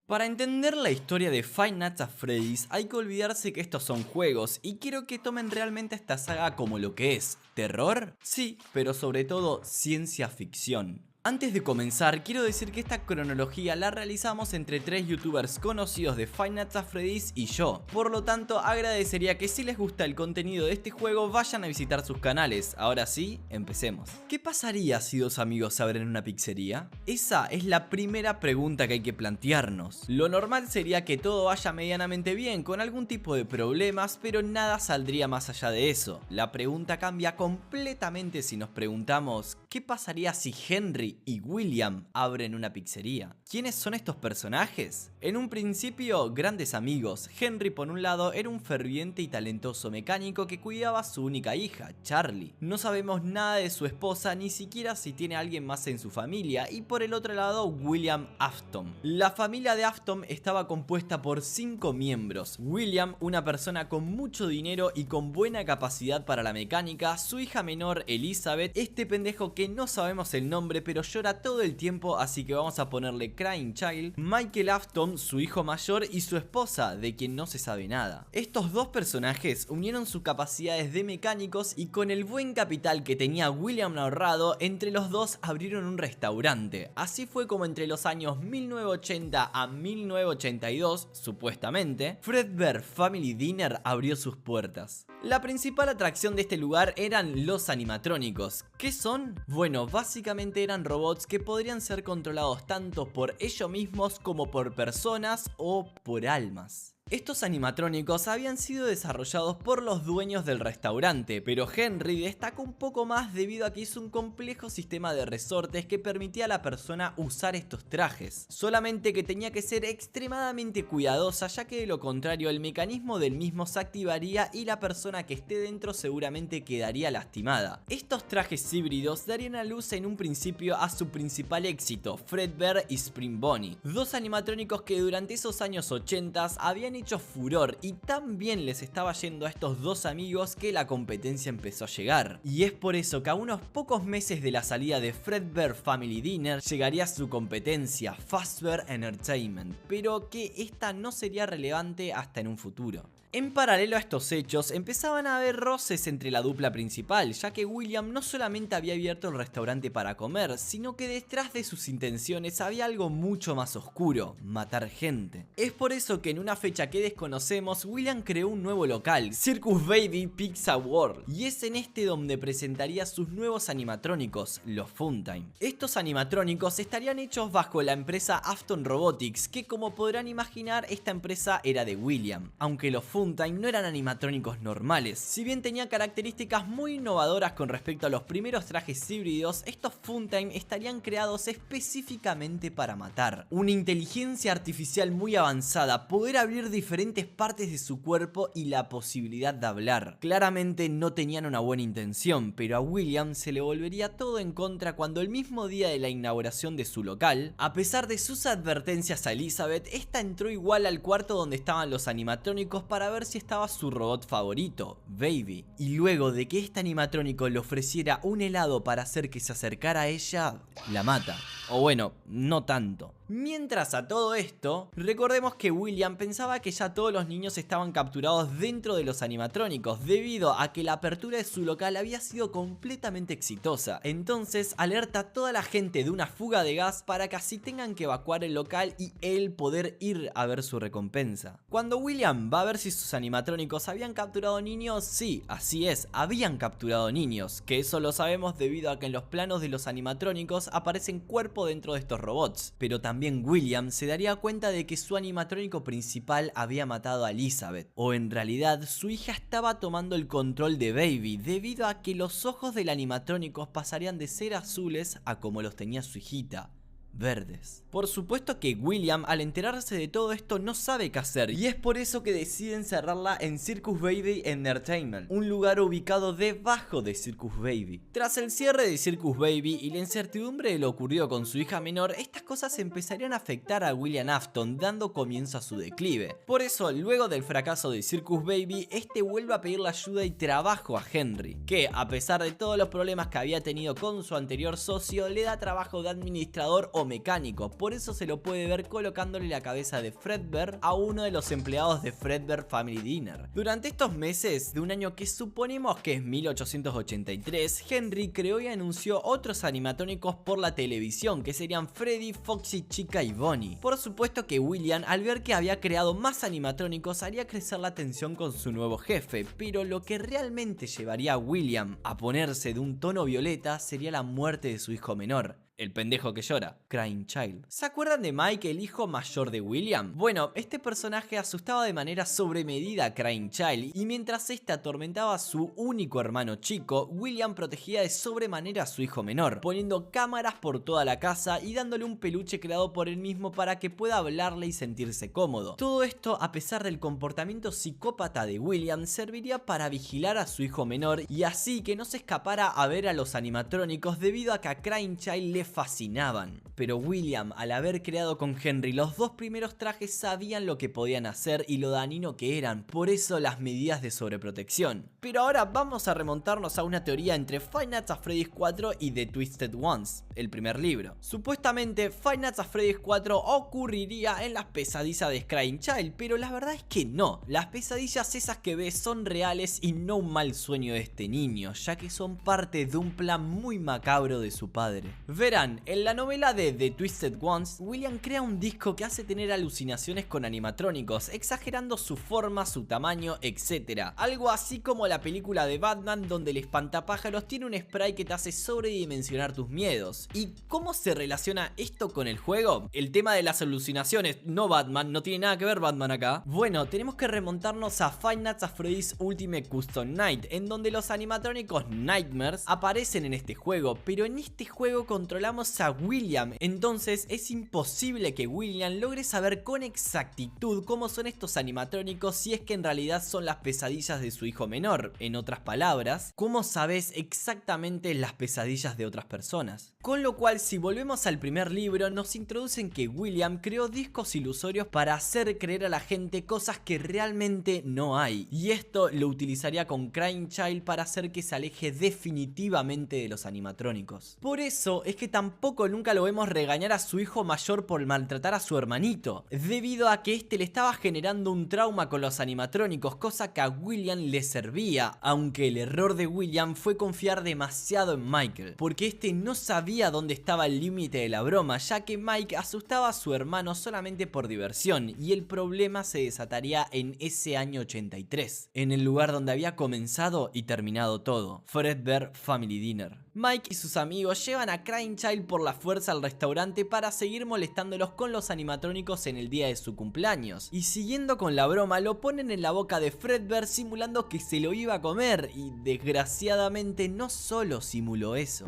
Para entender la historia de Five Nights at Freddy's hay que olvidarse que estos son juegos y quiero que tomen realmente esta saga como lo que es, ¿terror? Sí, pero sobre todo ciencia ficción. Antes de comenzar, quiero decir que esta cronología la realizamos entre 3 youtubers conocidos de Five Nights at Freddy's y yo. Por lo tanto, agradecería que si les gusta el contenido de este juego, vayan a visitar sus canales. Ahora sí, empecemos. ¿Qué pasaría si dos amigos abren una pizzería? Esa es la primera pregunta que hay que plantearnos. Lo normal sería que todo vaya medianamente bien, con algún tipo de problemas, pero nada saldría más allá de eso. La pregunta cambia completamente si nos preguntamos, ¿qué pasaría si Henry y William abren una pizzería? ¿Quiénes son estos personajes? En un principio, grandes amigos. Henry, por un lado, era un ferviente y talentoso mecánico que cuidaba a su única hija, Charlie. No sabemos nada de su esposa, ni siquiera si tiene a alguien más en su familia. Y por el otro lado, William Afton. La familia de Afton estaba compuesta por 5 miembros. William, una persona con mucho dinero y con buena capacidad para la mecánica. Su hija menor, Elizabeth, este pendejo que no sabemos el nombre, pero llora todo el tiempo, así que vamos a ponerle Crying Child. Michael Afton, su hijo mayor, y su esposa, de quien no se sabe nada. Estos dos personajes unieron sus capacidades de mecánicos y con el buen capital que tenía William ahorrado, entre los dos abrieron un restaurante. Así fue como entre los años 1980 a 1982, supuestamente, Fredbear Family Dinner abrió sus puertas. La principal atracción de este lugar eran los animatrónicos. ¿Qué son? Bueno, básicamente eran robots que podrían ser controlados tanto por ellos mismos como por personas o por almas. Estos animatrónicos habían sido desarrollados por los dueños del restaurante, pero Henry destacó un poco más debido a que hizo un complejo sistema de resortes que permitía a la persona usar estos trajes. Solamente que tenía que ser extremadamente cuidadosa, ya que de lo contrario el mecanismo del mismo se activaría y la persona que esté dentro seguramente quedaría lastimada. Estos trajes híbridos darían a luz en un principio a su principal éxito, Fredbear y Spring Bonnie, dos animatrónicos que durante esos años 80 habían hecho furor y tan bien les estaba yendo a estos dos amigos que la competencia empezó a llegar. Y es por eso que a unos pocos meses de la salida de Fredbear Family Dinner llegaría su competencia, Fazbear Entertainment, pero que esta no sería relevante hasta en un futuro. En paralelo a estos hechos, empezaban a haber roces entre la dupla principal, ya que William no solamente había abierto el restaurante para comer, sino que detrás de sus intenciones había algo mucho más oscuro: matar gente. Es por eso que en una fecha que desconocemos, William creó un nuevo local, Circus Baby Pizza World, y es en este donde presentaría sus nuevos animatrónicos, los Funtime. Estos animatrónicos estarían hechos bajo la empresa Afton Robotics, que como podrán imaginar, esta empresa era de William, aunque los Funtime no eran animatrónicos normales. Si bien tenía características muy innovadoras con respecto a los primeros trajes híbridos, estos Funtime estarían creados específicamente para matar. Una inteligencia artificial muy avanzada, poder abrir diferentes partes de su cuerpo y la posibilidad de hablar. Claramente no tenían una buena intención, pero a William se le volvería todo en contra cuando el mismo día de la inauguración de su local, a pesar de sus advertencias a Elizabeth, esta entró igual al cuarto donde estaban los animatrónicos para ver si estaba su robot favorito, Baby, y luego de que este animatrónico le ofreciera un helado para hacer que se acercara a ella, la mata. O bueno, no tanto. Mientras a todo esto, recordemos que William pensaba que ya todos los niños estaban capturados dentro de los animatrónicos debido a que la apertura de su local había sido completamente exitosa. Entonces alerta a toda la gente de una fuga de gas para que así tengan que evacuar el local y él poder ir a ver su recompensa. Cuando William va a ver si sus animatrónicos habían capturado niños, sí, así es, habían capturado niños, que eso lo sabemos debido a que en los planos de los animatrónicos aparecen cuerpos dentro de estos robots, pero también William se daría cuenta de que su animatrónico principal había matado a Elizabeth, o en realidad su hija estaba tomando el control de Baby debido a que los ojos del animatrónico pasarían de ser azules a como los tenía su hijita, verdes. Por supuesto que William, al enterarse de todo esto, no sabe qué hacer, y es por eso que decide encerrarla en Circus Baby Entertainment, un lugar ubicado debajo de Circus Baby. Tras el cierre de Circus Baby y la incertidumbre de lo ocurrido con su hija menor, estas cosas empezarían a afectar a William Afton, dando comienzo a su declive. Por eso, luego del fracaso de Circus Baby, este vuelve a pedirle ayuda y trabajo a Henry, que a pesar de todos los problemas que había tenido con su anterior socio, le da trabajo de administrador o biomecánico, por eso se lo puede ver colocándole la cabeza de Fredbear a uno de los empleados de Fredbear Family Dinner. Durante estos meses de un año que suponemos que es 1883, Henry creó y anunció otros animatrónicos por la televisión, que serían Freddy, Foxy, Chica y Bonnie. Por supuesto que William, al ver que había creado más animatrónicos, haría crecer la tensión con su nuevo jefe, pero lo que realmente llevaría a William a ponerse de un tono violeta sería la muerte de su hijo menor. El pendejo que llora, Crying Child. ¿Se acuerdan de Mike, el hijo mayor de William? Bueno, este personaje asustaba de manera sobremedida a Crying Child, y mientras este atormentaba a su único hermano chico, William protegía de sobremanera a su hijo menor, poniendo cámaras por toda la casa y dándole un peluche creado por él mismo para que pueda hablarle y sentirse cómodo. Todo esto, a pesar del comportamiento psicópata de William, serviría para vigilar a su hijo menor y así que no se escapara a ver a los animatrónicos, debido a que a Crying Child le fascinaban. Pero William, al haber creado con Henry los dos primeros trajes, sabían lo que podían hacer y lo dañino que eran, por eso las medidas de sobreprotección. Pero ahora vamos a remontarnos a una teoría entre Five Nights at Freddy's 4 y The Twisted Ones, el primer libro. Supuestamente Five Nights at Freddy's 4 ocurriría en las pesadillas de Crying Child, pero la verdad es que no. Las pesadillas esas que ves son reales y no un mal sueño de este niño, ya que son parte de un plan muy macabro de su padre. Verán, en la novela de The Twisted Ones, William crea un disco que hace tener alucinaciones con animatrónicos, exagerando su forma, su tamaño, etc. Algo así como la película de Batman, donde el espantapájaros tiene un spray que te hace sobredimensionar tus miedos. ¿Y cómo se relaciona esto con el juego? El tema de las alucinaciones, no Batman, no tiene nada que ver Batman acá. Bueno, tenemos que remontarnos a Five Nights at Freddy's Ultimate Custom Night, en donde los animatrónicos Nightmares aparecen en este juego, pero en este juego controlamos a William, entonces es imposible que William logre saber con exactitud cómo son estos animatrónicos si es que en realidad son las pesadillas de su hijo menor. En otras palabras, ¿cómo sabes exactamente las pesadillas de otras personas? Con lo cual, si volvemos al primer libro, nos introducen que William creó discos ilusorios para hacer creer a la gente cosas que realmente no hay, y esto lo utilizaría con Crying Child para hacer que se aleje definitivamente de los animatrónicos. Por eso es que tampoco nunca lo vemos regañar a su hijo mayor por maltratar a su hermanito, debido a que este le estaba generando un trauma con los animatrónicos, cosa que a William le servía, aunque el error de William fue confiar demasiado en Michael, porque este no sabía dónde estaba el límite de la broma, ya que Mike asustaba a su hermano solamente por diversión, y el problema se desataría en ese año 83, en el lugar donde había comenzado y terminado todo, Fredbear Family Dinner. Mike y sus amigos llevan a Crying Child por la fuerza al restaurante para seguir molestándolos con los animatrónicos en el día de su cumpleaños, y siguiendo con la broma lo ponen en la boca de Fredbear simulando que se lo iba a comer, y desgraciadamente no solo simuló eso.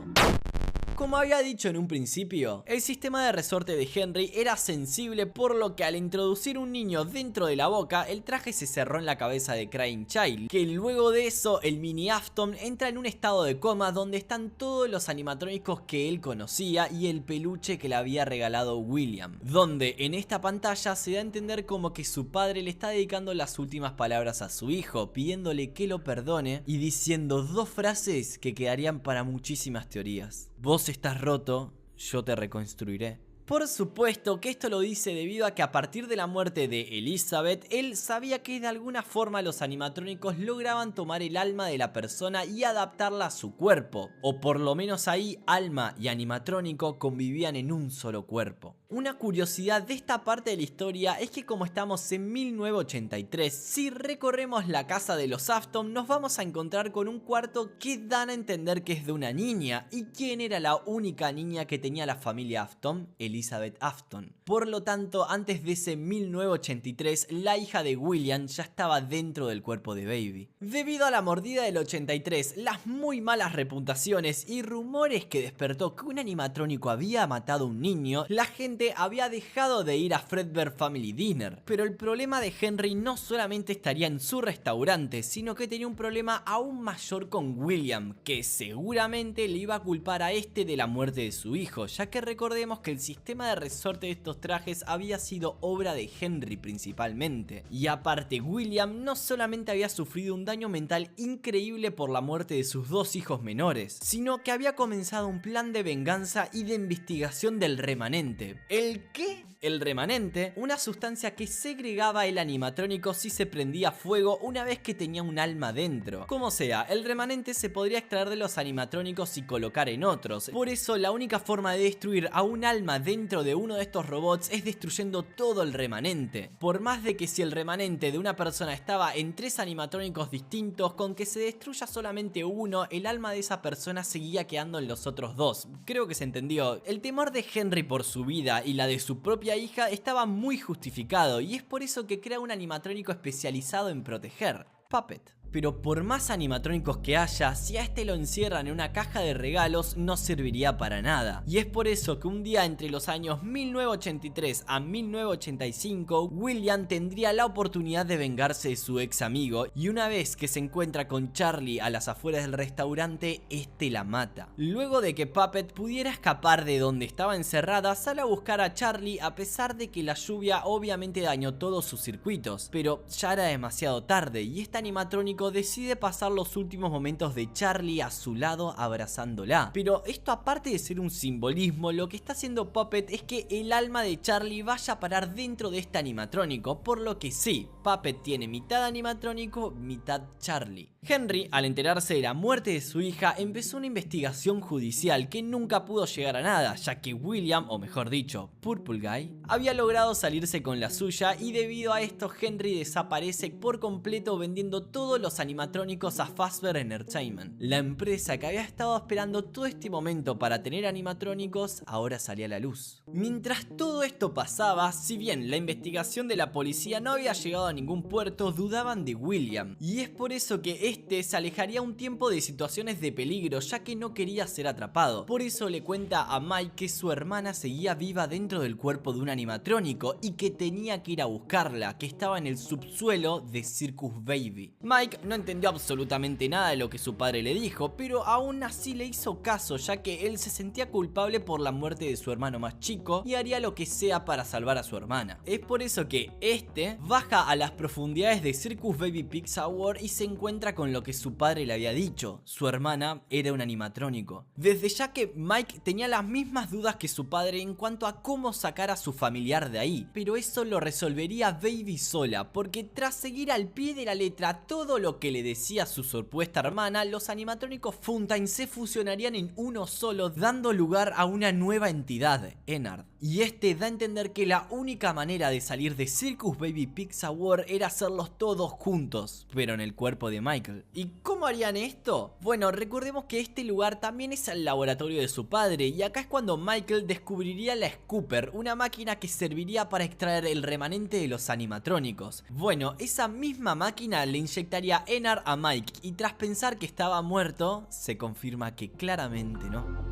Como había dicho en un principio, el sistema de resorte de Henry era sensible, por lo que al introducir un niño dentro de la boca, el traje se cerró en la cabeza de Crying Child, que luego de eso el mini Afton entra en un estado de coma donde están todos los animatrónicos que él conocía y el peluche que le había regalado William, donde en esta pantalla se da a entender como que su padre le está dedicando las últimas palabras a su hijo, pidiéndole que lo perdone y diciendo dos frases que quedarían para muchísimas teorías. Vos estás roto, yo te reconstruiré. Por supuesto que esto lo dice debido a que a partir de la muerte de Elizabeth, él sabía que de alguna forma los animatrónicos lograban tomar el alma de la persona y adaptarla a su cuerpo, o por lo menos ahí alma y animatrónico convivían en un solo cuerpo. Una curiosidad de esta parte de la historia es que como estamos en 1983, si recorremos la casa de los Afton nos vamos a encontrar con un cuarto que dan a entender que es de una niña. ¿Y quién era la única niña que tenía la familia Afton? Elizabeth Afton. Por lo tanto, antes de ese 1983, la hija de William ya estaba dentro del cuerpo de Baby. Debido a la mordida del 83, las muy malas reputaciones y rumores que despertó que un animatrónico había matado a un niño, la gente gente había dejado de ir a Fredbear Family Dinner. Pero el problema de Henry no solamente estaría en su restaurante, sino que tenía un problema aún mayor con William, que seguramente le iba a culpar a este de la muerte de su hijo, ya que recordemos que el sistema de resorte de estos trajes había sido obra de Henry principalmente. Y aparte, William no solamente había sufrido un daño mental increíble por la muerte de sus dos hijos menores, sino que había comenzado un plan de venganza y de investigación del remanente. ¿El qué? El remanente, una sustancia que segregaba el animatrónico si se prendía fuego una vez que tenía un alma dentro. Como sea, el remanente se podría extraer de los animatrónicos y colocar en otros. Por eso la única forma de destruir a un alma dentro de uno de estos robots es destruyendo todo el remanente. Por más de que si el remanente de una persona estaba en 3 animatrónicos distintos, con que se destruya solamente uno, el alma de esa persona seguía quedando en los otros 2. Creo que se entendió. El temor de Henry por su vida y la de su propia hija estaba muy justificado, y es por eso que crea un animatrónico especializado en proteger, Puppet. Pero por más animatrónicos que haya, si a este lo encierran en una caja de regalos, no serviría para nada. Y es por eso que un día entre los años 1983 a 1985, William tendría la oportunidad de vengarse de su ex amigo, y una vez que se encuentra con Charlie a las afueras del restaurante, este la mata. Luego de que Puppet pudiera escapar de donde estaba encerrada, sale a buscar a Charlie a pesar de que la lluvia obviamente dañó todos sus circuitos, pero ya era demasiado tarde y este animatrónico decide pasar los últimos momentos de Charlie a su lado abrazándola. Pero esto, aparte de ser un simbolismo, lo que está haciendo Puppet es que el alma de Charlie vaya a parar dentro de este animatrónico, por lo que sí, Puppet tiene mitad animatrónico, mitad Charlie. Henry, al enterarse de la muerte de su hija, empezó una investigación judicial que nunca pudo llegar a nada, ya que William, o mejor dicho, Purple Guy, había logrado salirse con la suya, y debido a esto Henry desaparece por completo vendiendo todos los animatrónicos a Fazbear Entertainment. La empresa que había estado esperando todo este momento para tener animatrónicos ahora salía a la luz. Mientras todo esto pasaba, si bien la investigación de la policía no había llegado a ningún puerto, dudaban de William, y es por eso que este se alejaría un tiempo de situaciones de peligro, ya que no quería ser atrapado. Por eso le cuenta a Mike que su hermana seguía viva dentro del cuerpo de un animatrónico y que tenía que ir a buscarla, que estaba en el subsuelo de Circus Baby. Mike no entendió absolutamente nada de lo que su padre le dijo, pero aún así le hizo caso, ya que él se sentía culpable por la muerte de su hermano más chico y haría lo que sea para salvar a su hermana. Es por eso que este baja a las profundidades de Circus Baby Pizza World y se encuentra con lo que su padre le había dicho: su hermana era un animatrónico. Desde ya que Mike tenía las mismas dudas que su padre en cuanto a cómo sacar a su familiar de ahí, pero eso lo resolvería Baby sola, porque tras seguir al pie de la letra todo lo que le decía su supuesta hermana, los animatrónicos Funtime se fusionarían en uno solo, dando lugar a una nueva entidad, Ennard. Y este da a entender que la única manera de salir de Circus Baby Pizza World era hacerlos todos juntos, pero en el cuerpo de Michael. ¿Y cómo harían esto? Bueno, recordemos que este lugar también es el laboratorio de su padre, y acá es cuando Michael descubriría la Scooper, una máquina que serviría para extraer el remanente de los animatrónicos. Bueno, esa misma máquina le inyectaría Ennard a Mike, y tras pensar que estaba muerto, se confirma que claramente no.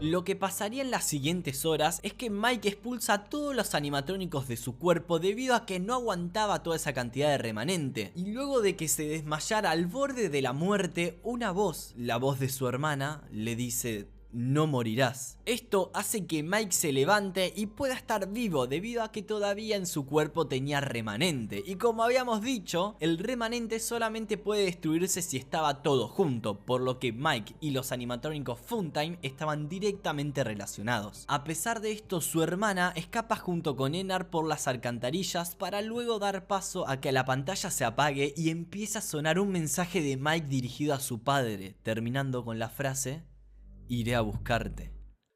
Lo que pasaría en las siguientes horas es que Mike expulsa a todos los animatrónicos de su cuerpo debido a que no aguantaba toda esa cantidad de remanente, y luego de que se desmayara al borde de la muerte, una voz, la voz de su hermana, le dice: no morirás. Esto hace que Mike se levante y pueda estar vivo debido a que todavía en su cuerpo tenía remanente, y como habíamos dicho, el remanente solamente puede destruirse si estaba todo junto, por lo que Mike y los animatrónicos Funtime estaban directamente relacionados. A pesar de esto, su hermana escapa junto con Ennard por las alcantarillas para luego dar paso a que la pantalla se apague y empieza a sonar un mensaje de Mike dirigido a su padre, terminando con la frase: iré a buscarte.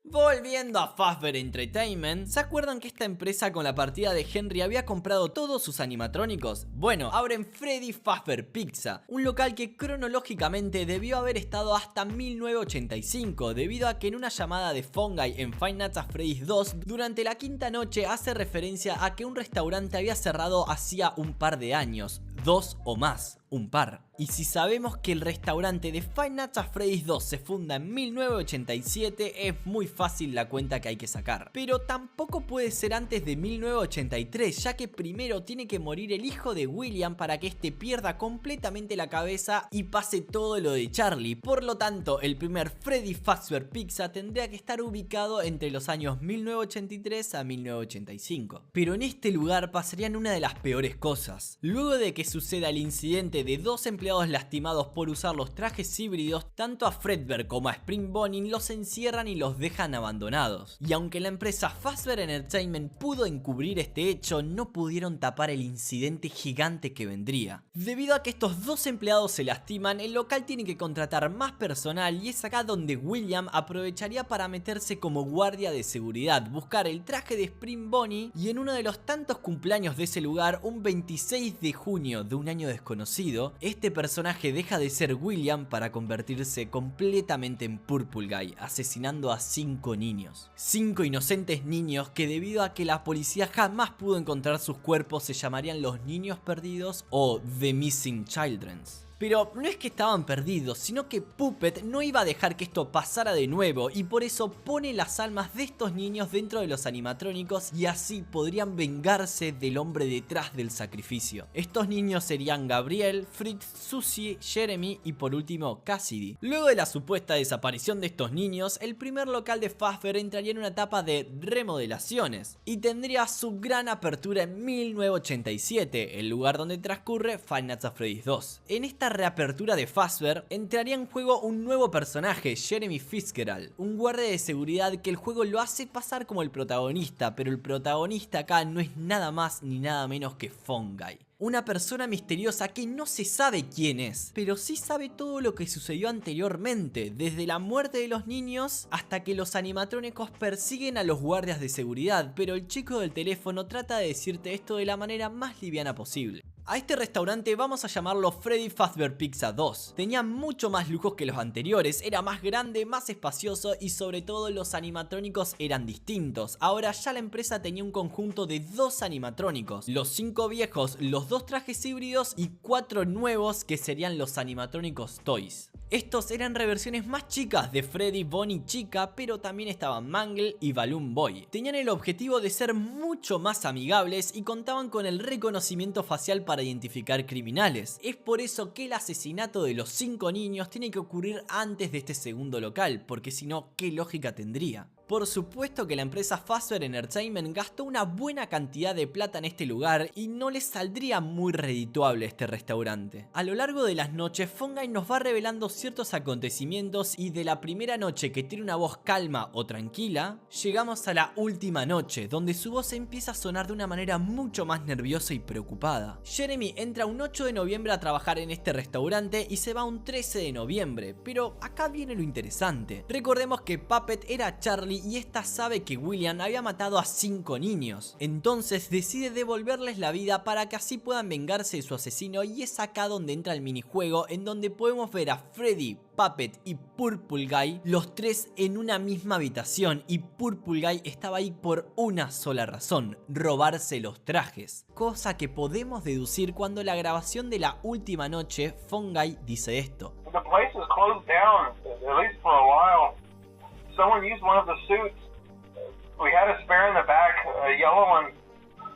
Volviendo a Fazbear Entertainment, ¿se acuerdan que esta empresa con la partida de Henry había comprado todos sus animatrónicos? Bueno, abren Freddy Fazbear Pizza, un local que cronológicamente debió haber estado hasta 1985, debido a que en una llamada de Fungi en Five Nights at Freddy's 2, durante la quinta noche hace referencia a que un restaurante había cerrado hacía un par de años, 2 o más. un par. Y si sabemos que el restaurante de Five Nights at Freddy's 2 se funda en 1987, es muy fácil la cuenta que hay que sacar. Pero tampoco puede ser antes de 1983, ya que primero tiene que morir el hijo de William para que este pierda completamente la cabeza y pase todo lo de Charlie. Por lo tanto, el primer Freddy Fazbear Pizza tendría que estar ubicado entre los años 1983 a 1985. Pero en este lugar pasarían una de las peores cosas. Luego de que suceda el incidente de dos empleados lastimados por usar los trajes híbridos, tanto a Fredbear como a Spring Bonnie los encierran y los dejan abandonados. Y aunque la empresa Fazbear Entertainment pudo encubrir este hecho, no pudieron tapar el incidente gigante que vendría. Debido a que estos dos empleados se lastiman, el local tiene que contratar más personal y es acá donde William aprovecharía para meterse como guardia de seguridad, buscar el traje de Spring Bonnie y en uno de los tantos cumpleaños de ese lugar, un 26 de junio de un año desconocido, este personaje deja de ser William para convertirse completamente en Purple Guy, asesinando a 5 niños. 5 inocentes niños que debido a que la policía jamás pudo encontrar sus cuerpos se llamarían los niños perdidos o The Missing Childrens. Pero no es que estaban perdidos, sino que Puppet no iba a dejar que esto pasara de nuevo y por eso pone las almas de estos niños dentro de los animatrónicos y así podrían vengarse del hombre detrás del sacrificio. Estos niños serían Gabriel, Fritz, Susie, Jeremy y por último Cassidy. Luego de la supuesta desaparición de estos niños, el primer local de Fazbear entraría en una etapa de remodelaciones y tendría su gran apertura en 1987, el lugar donde transcurre Five Nights at Freddy's 2. En esta reapertura de Fazbear entraría en juego un nuevo personaje, Jeremy Fitzgerald, un guardia de seguridad que el juego lo hace pasar como el protagonista, pero el protagonista acá no es nada más ni nada menos que Fungi. Una persona misteriosa que no se sabe quién es, pero sí sabe todo lo que sucedió anteriormente, desde la muerte de los niños hasta que los animatrónicos persiguen a los guardias de seguridad, pero el chico del teléfono trata de decirte esto de la manera más liviana posible. A este restaurante vamos a llamarlo Freddy Fazbear Pizza 2. Tenía mucho más lujos que los anteriores, era más grande, más espacioso y sobre todo los animatrónicos eran distintos. Ahora ya la empresa tenía un conjunto de 2 animatrónicos, los 5 viejos, los 2 trajes híbridos y 4 nuevos que serían los animatrónicos Toys. Estos eran reversiones más chicas de Freddy, Bonnie chica, pero también estaban Mangle y Balloon Boy. Tenían el objetivo de ser mucho más amigables y contaban con el reconocimiento facial para identificar criminales. Es por eso que el asesinato de los 5 niños tiene que ocurrir antes de este segundo local, porque si no, ¿qué lógica tendría? Por supuesto que la empresa Fazbear Entertainment gastó una buena cantidad de plata en este lugar y no les saldría muy redituable este restaurante. A lo largo de las noches, Fungi nos va revelando ciertos acontecimientos y de la primera noche que tiene una voz calma o tranquila, llegamos a la última noche, donde su voz empieza a sonar de una manera mucho más nerviosa y preocupada. Jeremy entra un 8 de noviembre a trabajar en este restaurante y se va un 13 de noviembre, pero acá viene lo interesante. Recordemos que Puppet era Charlie y esta sabe que William había matado a 5 niños. Entonces decide devolverles la vida para que así puedan vengarse de su asesino y es acá donde entra el minijuego en donde podemos ver a Freddy, Puppet y Purple Guy, los 3 en una misma habitación y Purple Guy estaba ahí por una sola razón, robarse los trajes. Cosa que podemos deducir cuando la grabación de la última noche, Fungi dice esto. The place is closed down, at least for a while. Someone used one of the suits. We had a spare in the back, a yellow one.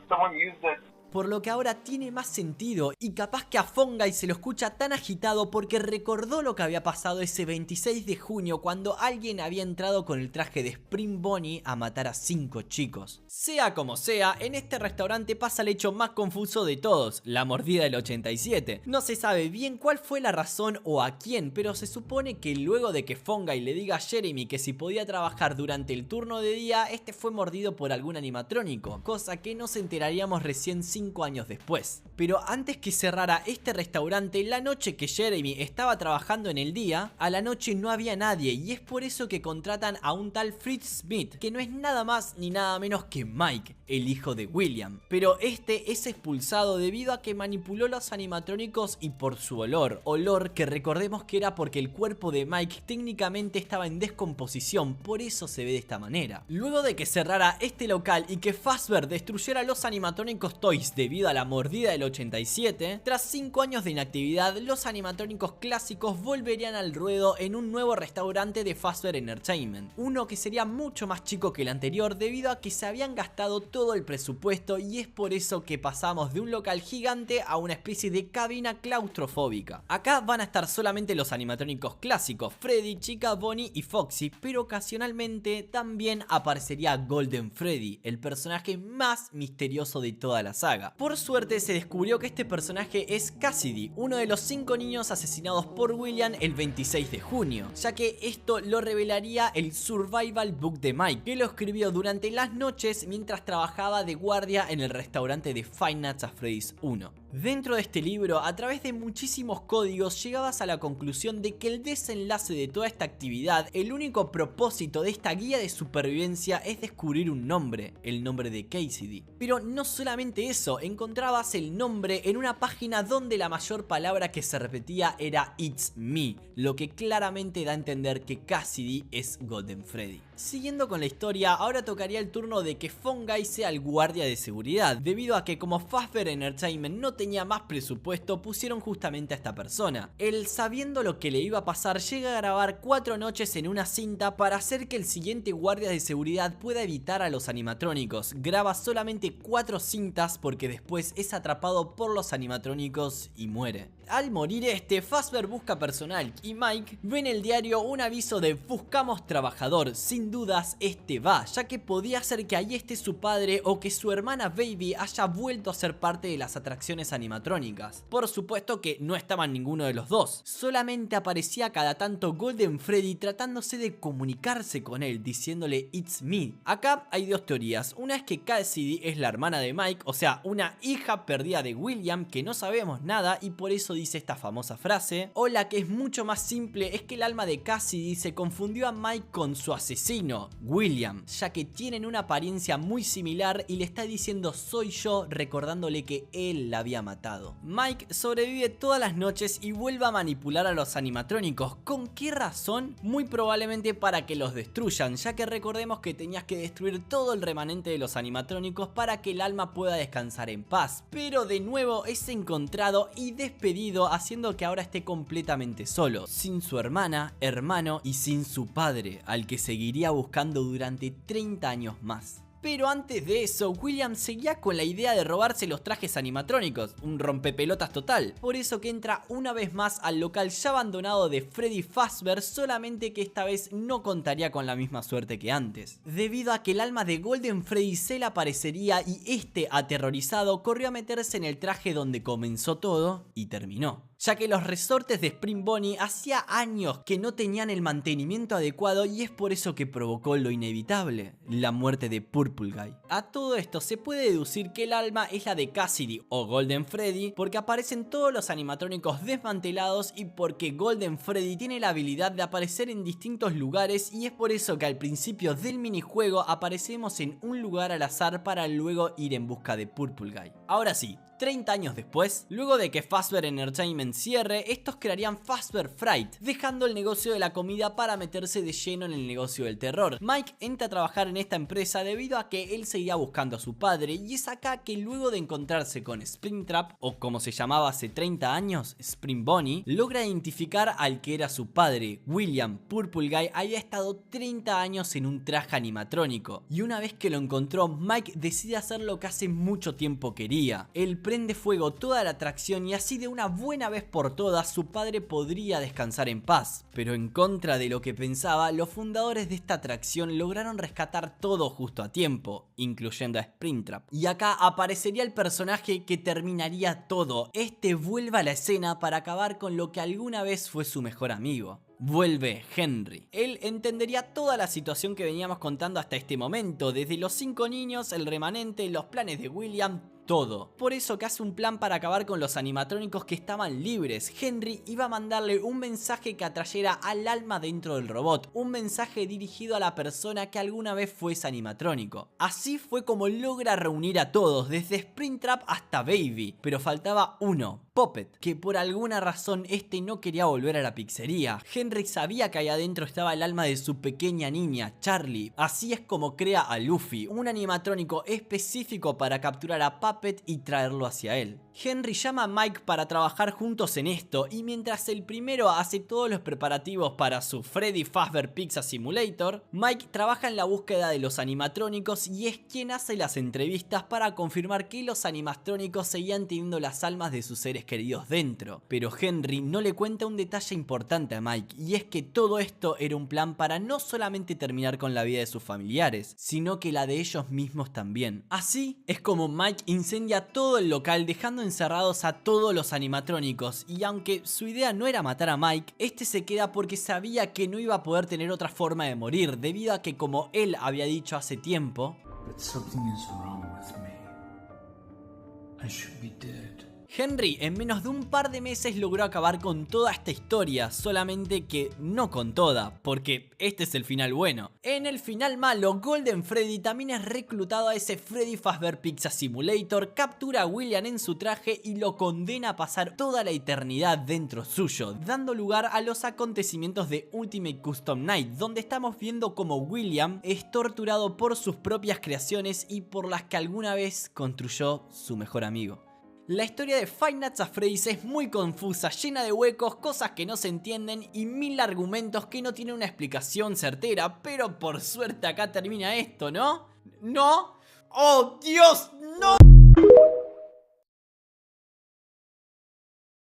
Someone used it. Por lo que ahora tiene más sentido y capaz que a Fungi se lo escucha tan agitado porque recordó lo que había pasado ese 26 de junio cuando alguien había entrado con el traje de Spring Bonnie a matar a 5 chicos. Sea como sea, en este restaurante pasa el hecho más confuso de todos, la mordida del 87. No se sabe bien cuál fue la razón o a quién, pero se supone que luego de que Fungi le diga a Jeremy que si podía trabajar durante el turno de día, este fue mordido por algún animatrónico, cosa que nos enteraríamos recién 5 años después. Pero antes que cerrara este restaurante, la noche que Jeremy estaba trabajando en el día, a la noche no había nadie y es por eso que contratan a un tal Fritz Smith, que no es nada más ni nada menos que Mike, el hijo de William. Pero este es expulsado debido a que manipuló los animatrónicos y por su olor que recordemos que era porque el cuerpo de Mike técnicamente estaba en descomposición, por eso se ve de esta manera. Luego de que cerrara este local y que Fazbear destruyera los animatrónicos Toys Fox debido a la mordida del 87, tras 5 años de inactividad, los animatrónicos clásicos volverían al ruedo en un nuevo restaurante de Fazbear Entertainment, uno que sería mucho más chico que el anterior debido a que se habían gastado todo el presupuesto, y es por eso que pasamos de un local gigante a una especie de cabina claustrofóbica. Acá van a estar solamente los animatrónicos clásicos, Freddy, Chica, Bonnie y Foxy, pero ocasionalmente también aparecería Golden Freddy, el personaje más misterioso de toda la saga. Por suerte se descubrió que este personaje es Cassidy, uno de los 5 niños asesinados por William el 26 de junio, ya que esto lo revelaría el Survival Book de Mike, que lo escribió durante las noches mientras trabajaba de guardia en el restaurante de Five Nights at Freddy's 1. Dentro de este libro, a través de muchísimos códigos, llegabas a la conclusión de que el desenlace de toda esta actividad, el único propósito de esta guía de supervivencia es descubrir un nombre, el nombre de Cassidy. Pero no solamente eso, encontrabas el nombre en una página donde la mayor palabra que se repetía era It's Me, lo que claramente da a entender que Cassidy es Golden Freddy. Siguiendo con la historia, ahora tocaría el turno de que Fungi sea el guardia de seguridad, debido a que como Fazbear Entertainment no tenía más presupuesto, pusieron justamente a esta persona. Él, sabiendo lo que le iba a pasar, llega a grabar 4 noches en una cinta para hacer que el siguiente guardia de seguridad pueda evitar a los animatrónicos. Graba solamente 4 cintas porque después es atrapado por los animatrónicos y muere. Al morir Fazbear busca personal y Mike ve en el diario un aviso de buscamos trabajador. Sin dudas va, ya que podía ser que ahí esté su padre o que su hermana Baby haya vuelto a ser parte de las atracciones animatrónicas. Por supuesto que no estaban ninguno de los dos, solamente aparecía cada tanto Golden Freddy tratándose de comunicarse con él, diciéndole It's me. Acá hay 2 teorías, una es que Cassidy es la hermana de Mike, o sea, una hija perdida de William que no sabemos nada y por eso dice esta famosa frase, o la que es mucho más simple es que el alma de Cassidy se confundió a Mike con su asesino, William, ya que tienen una apariencia muy similar y le está diciendo soy yo, recordándole que él la había matado. Mike sobrevive todas las noches y vuelve a manipular a los animatrónicos. ¿Con qué razón? Muy probablemente para que los destruyan, ya que recordemos que tenías que destruir todo el remanente de los animatrónicos para que el alma pueda descansar en paz, pero de nuevo es encontrado y despedido, haciendo que ahora esté completamente solo, sin su hermana, hermano y sin su padre, al que seguiría buscando durante 30 años más. Pero antes de eso, William seguía con la idea de robarse los trajes animatrónicos, un rompepelotas total. Por eso que entra una vez más al local ya abandonado de Freddy Fazbear, solamente que esta vez no contaría con la misma suerte que antes, debido a que el alma de Golden Freddy se le aparecería y aterrorizado, corrió a meterse en el traje donde comenzó todo y terminó, ya que los resortes de Spring Bonnie hacía años que no tenían el mantenimiento adecuado y es por eso que provocó lo inevitable, la muerte de Purple Guy. A todo esto se puede deducir que el alma es la de Cassidy o Golden Freddy porque aparecen todos los animatrónicos desmantelados y porque Golden Freddy tiene la habilidad de aparecer en distintos lugares y es por eso que al principio del minijuego aparecemos en un lugar al azar para luego ir en busca de Purple Guy. Ahora sí, 30 años después, luego de que Fazbear Entertainment cierre, estos crearían Fazbear Fright, dejando el negocio de la comida para meterse de lleno en el negocio del terror. Mike entra a trabajar en esta empresa debido a que él seguía buscando a su padre y es acá que luego de encontrarse con Springtrap, o como se llamaba hace 30 años, Spring Bonnie, logra identificar al que era su padre. William Purple Guy había estado 30 años en un traje animatrónico y una vez que lo encontró, Mike decide hacer lo que hace mucho tiempo quería. Él prende fuego toda la atracción y así de una buena vez por todas su padre podría descansar en paz. Pero en contra de lo que pensaba, los fundadores de esta atracción lograron rescatar todo justo a tiempo, incluyendo a Springtrap. Y acá aparecería el personaje que terminaría todo. Vuelve a la escena para acabar con lo que alguna vez fue su mejor amigo. Vuelve Henry. Él entendería toda la situación que veníamos contando hasta este momento, desde los 5 niños, el remanente, los planes de William, todo. Por eso que hace un plan para acabar con los animatrónicos que estaban libres. Henry iba a mandarle un mensaje que atrayera al alma dentro del robot, un mensaje dirigido a la persona que alguna vez fuese animatrónico. Así fue como logra reunir a todos, desde Springtrap hasta Baby, pero faltaba uno, Puppet, que por alguna razón no quería volver a la pizzería. Henry sabía que ahí adentro estaba el alma de su pequeña niña, Charlie. Así es como crea a Luffy, un animatrónico específico para capturar a Puppet Puppet y traerlo hacia él. Henry llama a Mike para trabajar juntos en esto, y mientras el primero hace todos los preparativos para su Freddy Fazbear Pizza Simulator, Mike trabaja en la búsqueda de los animatrónicos y es quien hace las entrevistas para confirmar que los animatrónicos seguían teniendo las almas de sus seres queridos dentro. Pero Henry no le cuenta un detalle importante a Mike, y es que todo esto era un plan para no solamente terminar con la vida de sus familiares, sino que la de ellos mismos también. Así es como Mike incendia todo el local, dejando encerrados a todos los animatrónicos, y aunque su idea no era matar a Mike, este se queda porque sabía que no iba a poder tener otra forma de morir, debido a que, como él había dicho hace tiempo, But something is wrong with me. I should be dead. Henry en menos de un par de meses logró acabar con toda esta historia, solamente que no con toda, porque este es el final bueno. En el final malo, Golden Freddy también es reclutado a ese Freddy Fazbear Pizza Simulator, captura a William en su traje y lo condena a pasar toda la eternidad dentro suyo, dando lugar a los acontecimientos de Ultimate Custom Night, donde estamos viendo como William es torturado por sus propias creaciones y por las que alguna vez construyó su mejor amigo. La historia de Five Nights at Freddy's es muy confusa, llena de huecos, cosas que no se entienden y mil argumentos que no tienen una explicación certera, pero por suerte acá termina esto, ¿no? ¿No? ¡Oh, Dios, no!